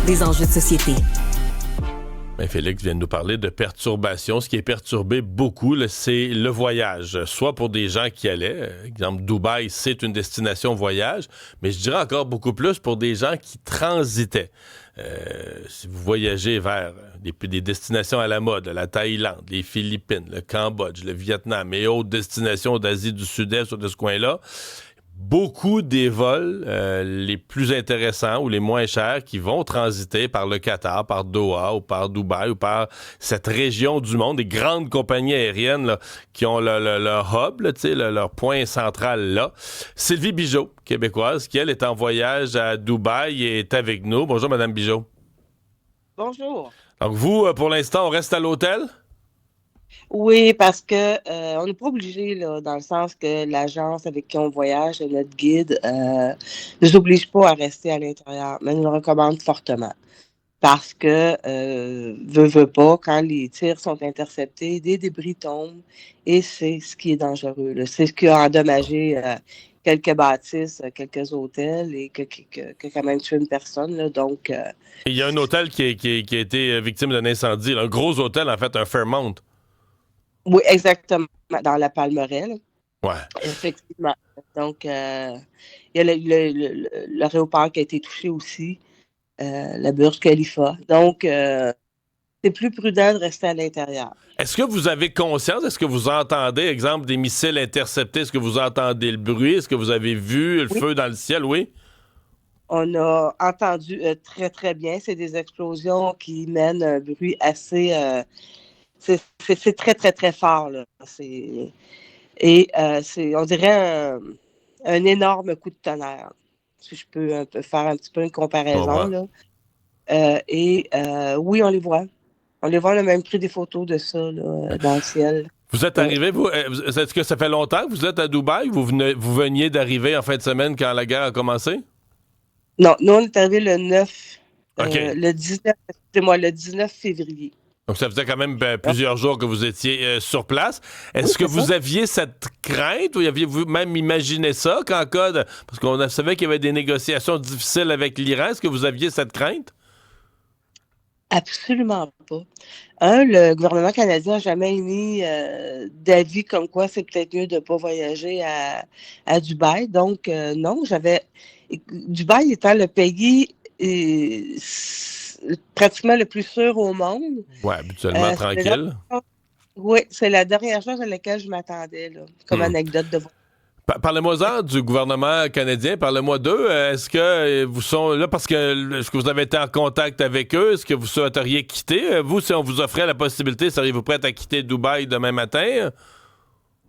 des enjeux de société. Ben Félix vient de nous parler de perturbations. Ce qui est perturbé beaucoup, là, c'est le voyage. Soit pour des gens qui allaient, exemple Dubaï, c'est une destination voyage, mais je dirais encore beaucoup plus pour des gens qui transitaient. Si vous voyagez vers des destinations à la mode, la Thaïlande, les Philippines, le Cambodge, le Vietnam et autres destinations d'Asie du Sud-Est ou de ce coin-là, beaucoup des vols les plus intéressants ou les moins chers qui vont transiter par le Qatar, par Doha ou par Dubaï ou par cette région du monde, des grandes compagnies aériennes là, qui ont leur hub, là, leur point central là. Sylvie Bigeaud, québécoise, qui elle est en voyage à Dubaï et est avec nous. Bonjour Madame Bigeaud. Bonjour. Donc vous, pour l'instant, on reste à l'hôtel? Oui, parce que on n'est pas obligé, là, dans le sens que l'agence avec qui on voyage, notre guide, ne nous oblige pas à rester à l'intérieur, mais nous le recommande fortement. Parce que, veut pas, quand les tirs sont interceptés, des débris tombent et c'est ce qui est dangereux, là. C'est ce qui a endommagé quelques bâtisses, quelques hôtels et qui a quand même tué une personne, là. Donc, Il y a un hôtel qui a été victime d'un incendie, là, un gros hôtel, en fait, un Fairmont. oui, exactement, dans la Palmeraie, là. Ouais. Effectivement. Donc, il y a l'aéroport qui a été touché aussi, la Burj Khalifa. Donc, c'est plus prudent de rester à l'intérieur. Est-ce que vous avez conscience? Est-ce que vous entendez, exemple, des missiles interceptés? Est-ce que vous entendez le bruit? Est-ce que vous avez vu le feu dans le ciel? Oui? On a entendu très, très bien. C'est des explosions qui mènent un bruit assez... c'est très, très, très fort, là. C'est on dirait un énorme coup de tonnerre. Si je peux un peu faire un petit peu une comparaison, là. Oui, on les voit. On les voit, on a même pris des photos de ça, là, dans le ciel. Vous êtes arrivé, vous, est-ce que ça fait longtemps que vous êtes à Dubaï? Vous veniez d'arriver en fin de semaine quand la guerre a commencé? Non, nous, on est arrivé le 9, OK. le 19 février. Donc, ça faisait quand même plusieurs jours que vous étiez sur place. Est-ce que c'est vous ça. aviez cette crainte ou aviez-vous même imaginé ça qu'en cas de... Parce qu'on savait qu'il y avait des négociations difficiles avec l'Iran. Est-ce que vous aviez cette crainte? Absolument pas. Le gouvernement canadien n'a jamais émis d'avis comme quoi c'est peut-être mieux de ne pas voyager à Dubaï. Donc, non, Dubaï étant le pays pratiquement le plus sûr au monde. Ouais, habituellement tranquille. Oui, c'est la dernière chose à laquelle je m'attendais, là, comme anecdote de voyage. Parlez-moi-en du gouvernement canadien, parlez-moi d'eux. Est-ce que vous sont là parce que est-ce que vous avez été en contact avec eux? Est-ce que vous souhaiteriez quitter? Vous, si on vous offrait la possibilité, seriez-vous prête à quitter Dubaï demain matin?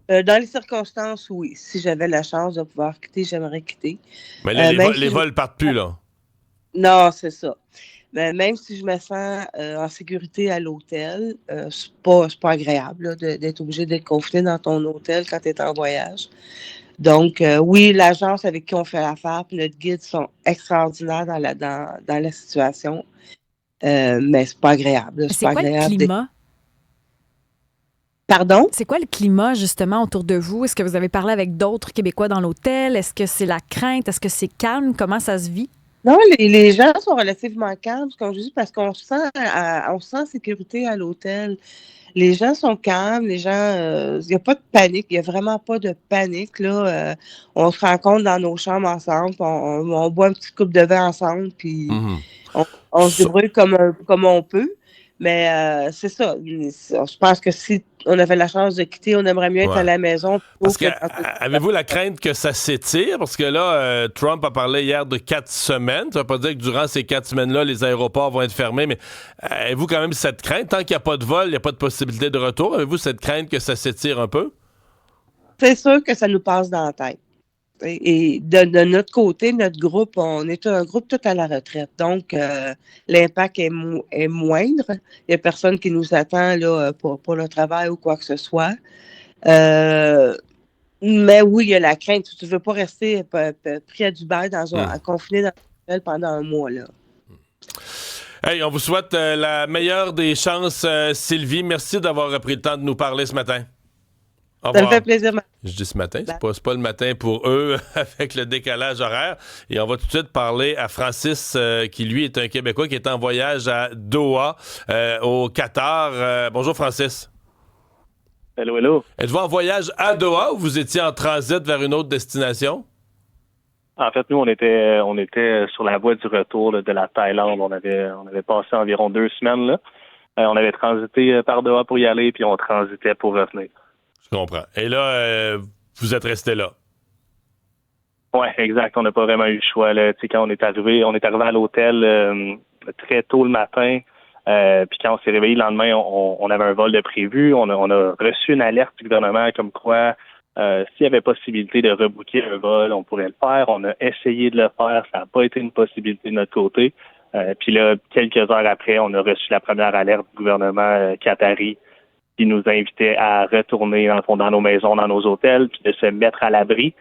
Dans les circonstances, oui. Si j'avais la chance de pouvoir quitter, j'aimerais quitter. Mais là, les si vols partent plus, là. Non, c'est ça. Mais même si je me sens en sécurité à l'hôtel, c'est pas agréable là, d'être obligé d'être confiné dans ton hôtel quand tu es en voyage. Donc, oui, l'agence avec qui on fait affaire puis notre guide sont extraordinaires dans la situation. Mais c'est pas agréable. C'est quoi le climat? Pardon? C'est quoi le climat, justement, autour de vous? Est-ce que vous avez parlé avec d'autres Québécois dans l'hôtel? Est-ce que c'est la crainte? Est-ce que c'est calme? Comment ça se vit? Non, les gens sont relativement calmes, comme je dis, parce qu'on se sent en sécurité à l'hôtel. Les gens sont calmes, il n'y a pas de panique, il n'y a vraiment pas de panique, là. On se rencontre dans nos chambres ensemble, on boit un petit coupe de vin ensemble, puis on se débrouille comme on peut. Mais c'est ça. Je pense que si on avait la chance de quitter, on aimerait mieux être à la maison. Parce que avez-vous la crainte que ça s'étire? Parce que là, Trump a parlé hier de 4 semaines. Ça ne veut pas dire que durant ces 4 semaines-là, les aéroports vont être fermés, mais avez-vous quand même cette crainte? Tant qu'il n'y a pas de vol, il n'y a pas de possibilité de retour. Avez-vous cette crainte que ça s'étire un peu? C'est sûr que ça nous passe dans la tête. Et de notre côté, notre groupe, on est un groupe tout à la retraite. Donc, l'impact est moindre. Il n'y a personne qui nous attend là, pour le travail ou quoi que ce soit. Mais oui, il y a la crainte. Tu ne veux pas rester pris à Dubaï, confiné dans un hôtel pendant un mois. Là. Hey, on vous souhaite la meilleure des chances, Sylvie. Merci d'avoir pris le temps de nous parler ce matin. Au revoir. Ça me fait plaisir. Je dis ce matin, c'est pas le matin pour eux avec le décalage horaire. Et on va tout de suite parler à Francis, qui lui est un Québécois qui est en voyage à Doha, au Qatar. Bonjour Francis. Hello, hello. Êtes-vous en voyage à Doha ou vous étiez en transit vers une autre destination? En fait, nous, on était sur la voie du retour là, de la Thaïlande. On avait passé environ 2 semaines là. On avait transité par Doha pour y aller, puis on transitait pour revenir. Je comprends. Et là, vous êtes resté là. Ouais, exact. On n'a pas vraiment eu le choix. Là. Tu sais, quand on est arrivé à l'hôtel très tôt le matin. Puis quand on s'est réveillé le lendemain, on avait un vol de prévu. On a reçu une alerte du gouvernement comme quoi s'il y avait possibilité de rebooker un vol, on pourrait le faire. On a essayé de le faire. Ça n'a pas été une possibilité de notre côté. Puis là, quelques heures après, on a reçu la première alerte du gouvernement qatari qui nous invitait à retourner dans le fond dans nos maisons, dans nos hôtels, puis de se mettre à l'abri.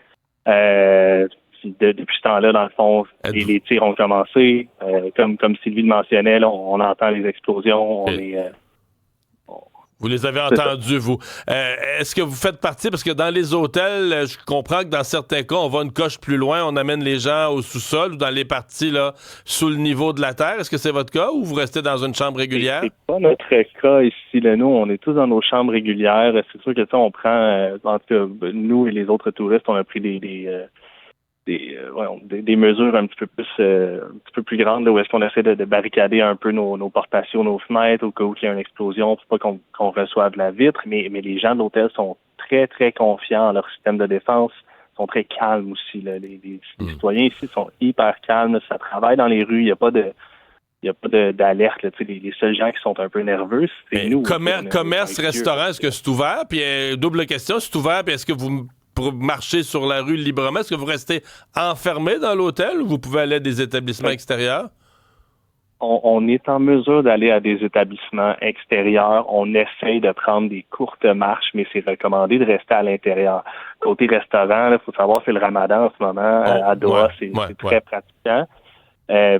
Depuis ce temps-là, dans le fond, les tirs ont commencé. Comme Sylvie le mentionnait, là, on entend les explosions. Vous les avez entendus, vous. Est-ce que vous faites partie, parce que dans les hôtels, je comprends que dans certains cas, on va une coche plus loin, on amène les gens au sous-sol ou dans les parties là, sous le niveau de la terre. Est-ce que c'est votre cas ou vous restez dans une chambre régulière? C'est pas notre cas ici. Là. Nous, on est tous dans nos chambres régulières. C'est sûr que ça, on prend, en tout cas, nous et les autres touristes, on a pris des mesures un petit peu plus grandes là, où est-ce qu'on essaie de barricader un peu nos portes patios, nos fenêtres au cas où il y a une explosion pour pas qu'on reçoive la vitre, mais les gens de l'hôtel sont très, très confiants en leur système de défense, sont très calmes aussi. Là. Les citoyens ici sont hyper calmes, ça travaille dans les rues, il n'y a pas d'alerte. Là, les seuls gens qui sont un peu nerveux, c'est nous. Commerce, restaurant, est-ce que c'est ouvert? Puis double question, c'est ouvert, puis est-ce que vous pour marcher sur la rue librement, est-ce que vous restez enfermé dans l'hôtel ou vous pouvez aller à des établissements extérieurs? On est en mesure d'aller à des établissements extérieurs. On essaye de prendre des courtes marches, mais c'est recommandé de rester à l'intérieur. Côté restaurant, il faut savoir que c'est le ramadan en ce moment. À Doha, c'est très pratiquant.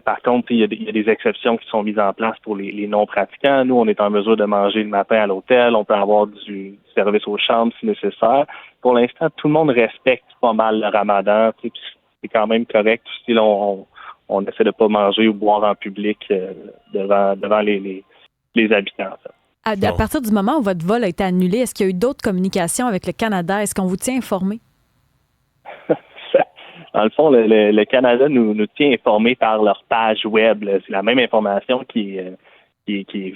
Par contre, il y a des exceptions qui sont mises en place pour les non-pratiquants. Nous, on est en mesure de manger le matin à l'hôtel. On peut avoir du service aux chambres si nécessaire. Pour l'instant, tout le monde respecte pas mal le ramadan. C'est quand même correct. Aussi, là, on essaie de pas manger ou boire en public devant les habitants. À partir du moment où votre vol a été annulé, est-ce qu'il y a eu d'autres communications avec le Canada? Est-ce qu'on vous tient informé? Dans le fond, le Canada nous tient informés par leur page web. Là. C'est la même information qui est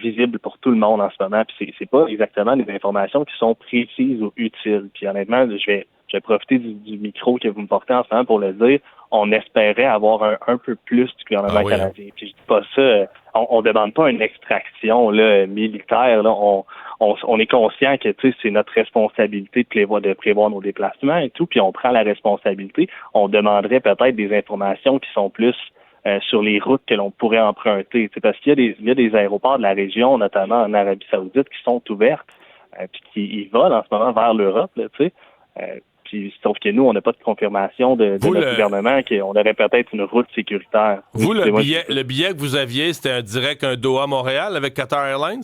visible pour tout le monde en ce moment. Puis c'est pas exactement des informations qui sont précises ou utiles. Puis honnêtement, je vais profiter du micro que vous me portez en ce moment pour le dire. On espérait avoir un peu plus du gouvernement canadien. Puis je dis pas ça. On demande pas une extraction là, militaire. Là. On est conscient que c'est notre responsabilité de prévoir nos déplacements et tout, puis on prend la responsabilité. On demanderait peut-être des informations qui sont plus sur les routes que l'on pourrait emprunter. Parce qu'il y a des aéroports de la région, notamment en Arabie Saoudite, qui sont ouvertes, puis qui volent en ce moment vers l'Europe. Là, puis, sauf que nous, on n'a pas de confirmation de notre gouvernement qu'on aurait peut-être une route sécuritaire. Vous, le billet que vous aviez, c'était un Doha-Montréal avec Qatar Airlines?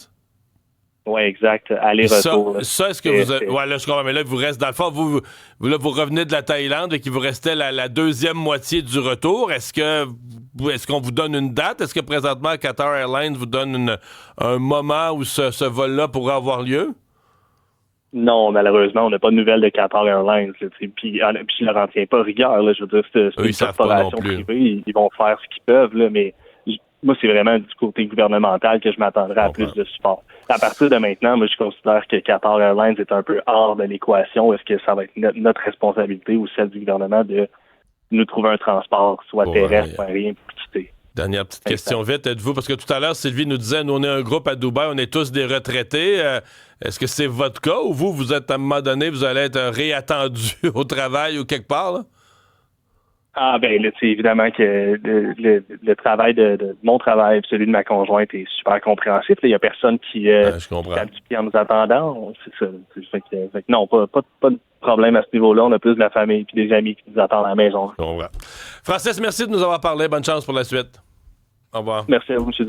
Oui, exact. Aller-retour. Ça, est-ce que vous... là, je comprends, mais là, vous restez dans le fond, vous revenez de la Thaïlande et qu'il vous restait la deuxième moitié du retour. Est-ce qu'on vous donne une date? Est-ce que présentement, Qatar Airlines vous donne un moment où ce vol-là pourrait avoir lieu? Non, malheureusement, on n'a pas de nouvelles de Qatar Airlines. Puis je ne leur en tiens pas rigueur. Là, je veux dire, c'est une corporation privée. Ils vont faire ce qu'ils peuvent, là, mais moi, c'est vraiment du côté gouvernemental que je m'attendrais à plus de support. À partir de maintenant, moi, je considère que Qatar Airlines est un peu hors de l'équation. Est-ce que ça va être notre responsabilité ou celle du gouvernement de nous trouver un transport, soit terrestre, soit aérien, pour quitter? Dernière petite question vite. Êtes-vous, parce que tout à l'heure, Sylvie nous disait, nous, on est un groupe à Dubaï, on est tous des retraités. Est-ce que c'est votre cas ou vous êtes, à un moment donné, vous allez être réattendu au travail ou quelque part, là? Ah ben là, c'est évidemment que le travail de mon travail et celui de ma conjointe est super compréhensif. Il n'y a personne qui tape du pied en nous attendant. C'est ça. Fait que non, pas de problème à ce niveau-là. On a plus de la famille et des amis qui nous attendent à la maison. Francis, merci de nous avoir parlé. Bonne chance pour la suite. Au revoir. Merci à vous, M. Dumont.